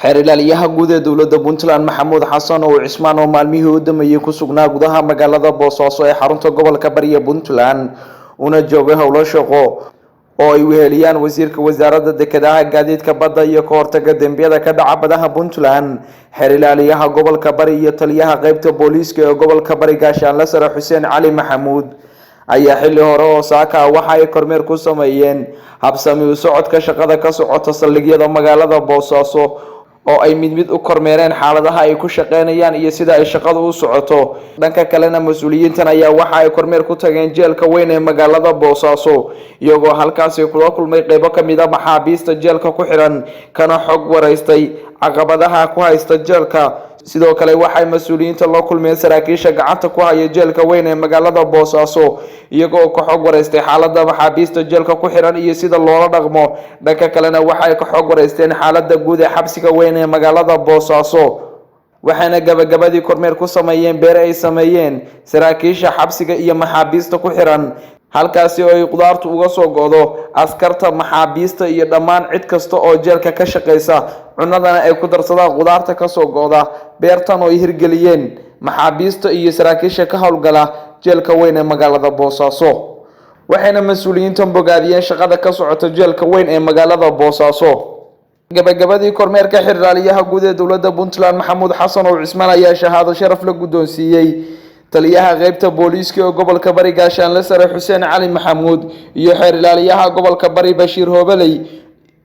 xeer ilaaliyaha guud ee dowladda Puntland Maxamuud Xasan oo Cismaan oo maalmihii u dambeeyay ku sugnaa gudaha magaalada Boosaaso ee xarunta gobolka Bari ee Puntland una joogay howlo shaqo oo ay weheliyaan wasiirka wasaaradda dekedaha gaadiidka badda iyo ka hortagga dambiyada ka dhaca badaha Puntland xeer ilaaliyaha gobolka Bari iyo taliyaha qaybta booliiska ee gobolka Bari Gaashaanle Sare Xuseen Cali Maxamuud ayaa xilli hore oo saaka waxa ay kormeer ku sameeyeen habsami u socodka shaqada ka socota saldhigyada magaalada Boosaaso oo ay mid u kormeereen xaaladaha ay ku shaqeynayaan iyo sida ay shaqadu u socoto. dhanka kalena mas'uuliyiintan ayaa waxa ay kormeer ku tageen jeelka weyn ee magaalada Boosaaso iyagoo halkaas kula kulmay qaybo kamid ah maxaabiista jeelka ku xiran kana xog wareystay caqabadaha ku haysta jeelka. sidoo kale waxay mas'uuliyiinta la kulmeen saraakiisha gacanta ku haya jeelka weyn ee magaalada Boosaaso iyagoo ka xog wareystay xaaladda maxaabiista jeelka ku xiran iyo sida loola dhaqmo. dhanka kalena waxay ka xog wareysteen xaaladda guud ee xabsiga weyn ee magaalada Boosaaso waxaana gabagabadii kormeer ku sameeyeen beer ay sameeyeen saraakiisha xabsiga iyo maxaabiista ku xiran halkaasi oo ay qudaartu uga soo go'do askarta maxaabiista iyo dhammaan cid kasta oo jeelka ka shaqeysa cunadana ay ku darsadaan qudaarta ka soo go'da beertan oo ay hirgeliyeen maxaabiista iyo saraakiisha ka howlgala jeelka weyn ee magaalada Boosaaso waxayna mas'uuliyiintan bogaadiyeen shaqada ka socota jeelka weyn ee magaalada Boosaaso. gabagabadii kormeerka xeer ilaaliyaha guud ee dowladda Puntland Maxamuud Xasan oo Cismaan ayaa shahaado sharaf la guddoonsiiyay taliyaha qaybta booliiska ee gobolka Bari Gaashaanle Sare Xuseen Cali Maxamuud iyo xeer ilaaliyaha gobolka Bari Bashiir Hoobeley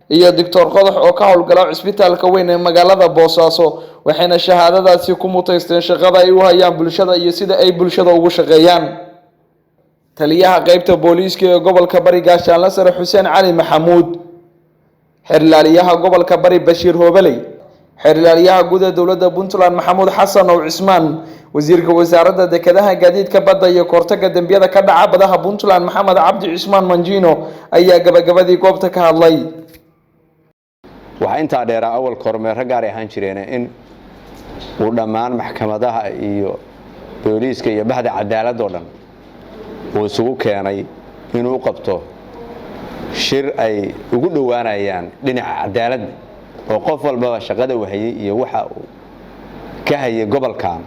iyo Dr. Qodax oo ka howlgala cisbitaalka weyn ee magaalada Boosaaso waxayna shahaadadaasi ku mutaysteen shaqada ay u hayaan bulshada iyo sida ay bulshada ugu shaqeeyaan. taliyaha qaybta booliiska ee gobolka Bari Gaashaanle Sare Xuseen Cali Maxamuud xeer ilaaliyaha gobolka Bari Bashiir Hoobeley xeer ilaaliyaha guud ee dowladda Puntland Maxamuud Xasan oo Cismaan wasiirka wasaaradda dekedaha gaadiidka badda iyo ka hortagga dambiyada ka dhaca badaha Puntland Maxamed Cabdi Cismaan Manjino ayaa gabagabadii goobta ka hadlay. waxaa intaa dheeraa awal kormeer gaar ahaan jireen in uu dhammaan maxkamadaha iyo booliiska iyo bahda cadaaladda oo dhan uu isugu keenay inuu qabto shir ay ugu dhawaanayaan dhinaca cadaaladda oo qof walba shaqada uu hayay iyo waxa uu ka hayay gobolkan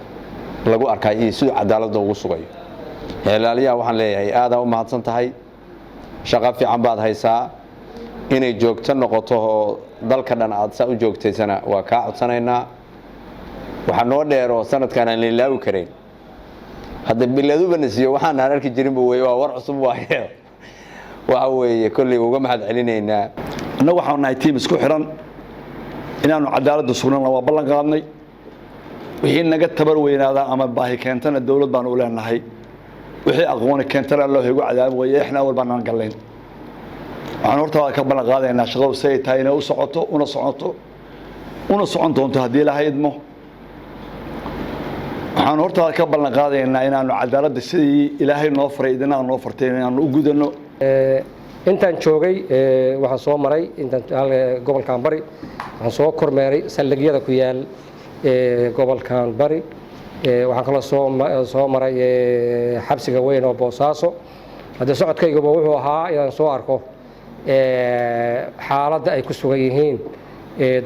lagu arkay iyo sidoo cadaaladda ugu sugayo. ilaaliyaha waxaan leeyahay aad u mahadsan tahay shaqo fiican baad haysaa inay joogto noqoto oo dalka dhan aad saa u joogtaysana waa ka codsanaynaa. waxa noo dheer oo sanadkan aan leelaawi kareyn hadda biladuba nasiyo waxaan arki jirin buu waa war cusub waaye waxa weeye kulli uga mahad celinaynaa. annagu waxaan nahay team isku xiran inaanu cadaaladda sugnaan waa ballan qaadnay wixii naga tabar weynaada ama baahi keentana dawlad baan u leenahay wixii aqoon keentana loo heego cadaab weeye ixna wal baan galeyn waxaan horta ka ballan qaadaynaa shaqadu say tahay inay u socoto una socon doonto haddii la haydmo. waxaan horta ka ballan qaadaynaa inaanu cadaaladda sidii ilaahay noo faray idina noo fartay inaanu u gudano. intaan joogay waxaan soo maray gobolkan Bari waxaan soo kormeeray saldhigyada ku yaal gobolkan Bari waxaan kala soo maray xabsiga weyn oo Boosaaso. hadda socodkaygu wuxuu ahaa inaan soo arko xaaladda ay ku sugan yihiin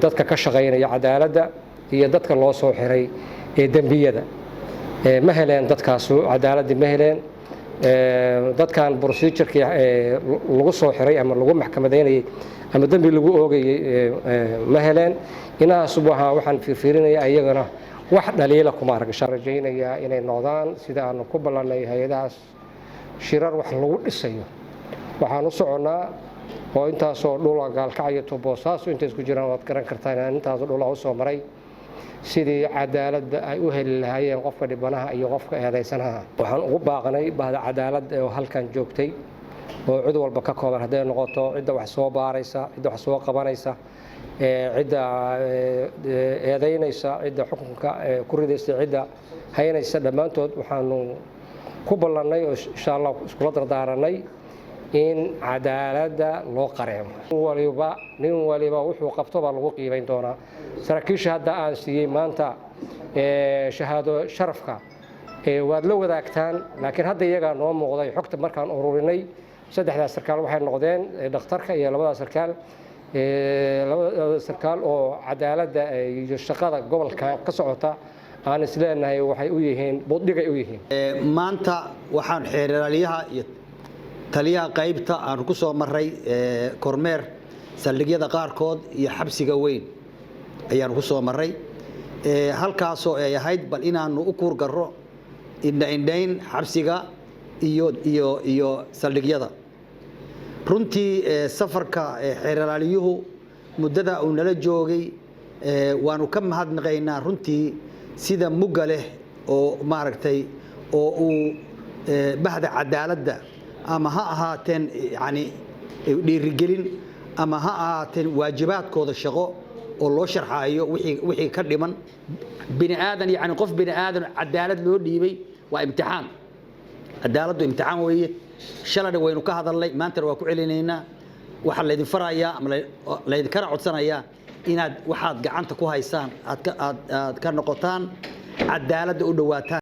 dadka ka shaqeynaya cadaaladda iyo dadka loo soo xiray dambiyada ma heleen dadkaas cadaaladda ma heleen dadkan procedure-kii lagu soo xiray ama lagu maxkamadeynayay ama dambi lagu oogayay ma heleen. inaas waxaan fiirinayaa iyagana wax dhaliila kuma arag sharajeynaya inay noqdaan sida aan ku ballanay hay'adahaas shirar wax lagu dhisayo. waxaan u soconaa oo intaasoo dhul gaalkacyo to Boosaaso inta isku jiraan waad garan kartaan intaas dhul u soo maray sidii cadaaladda ay u heli lahaayeen qofka dhibanaha iyo qofka eedeysanaha. waxaan ugu baaqnay bahda cadaaladda oo halkan joogtay oo cid walba ka kooban haday noqoto cidda wax soo baaraysa cidda wax soo qabanaysa cidda eedeynaysa cidda xukunka ku ridaysa cidda haynaysa dhammaantood waxaanu ku ballanay oo insha Allah isku dardaaranay in cadaaladda loo qareemo. nin waliba wuxuu qabto baa lagu qiimeyn doonaa. saraakiisha hadda aan siiyay maanta shahaado sharafka waad la wadaagtaan laakiin hadda iyaga noo muuqday xogta markaan ururinay saddexdaas sarkaal waxay noqdeen dhakhtarka iyo labada sarkaal laba sarkaal oo cadaaladda iyo shaqada gobolka ka socota aan isleenahay waxay u yihiin boodhigay u yihiin maanta waxaan xeeralyaha iyo taliyaha qaybta aan ku soo maray kormeer saldhigyada qaarkood iyo xabsiga weyn ayaan ku soo maray halkaasoo ay ahayd bal inaanu u kuur garro indhayn xabsiga iyo saldhigyada runtii safarka xeeralyuhu muddada uu nala joogay waanu ka mahadnaqaynaa runtii sida mugga leh oo maaragtay oo uu bahda cadaaladda ama ha ahaateen yani dhiirigelin ama ha ahaateen waajibaadkooda shaqo oo loo sharxaayo wixii ka dhiman bini aadan yani qof bini aadan cadaalad loo dhiibay waa imtixaan cadaaladdu imtixaan weeye shalayna waynu ka hadalnay maantana waa ku celinaynaa waxaa laydin farayaa ama laydinkana codsanayaa inaad waxaad gacanta ku haysaan aad ka noqotaan cadaaladda u dhawaataan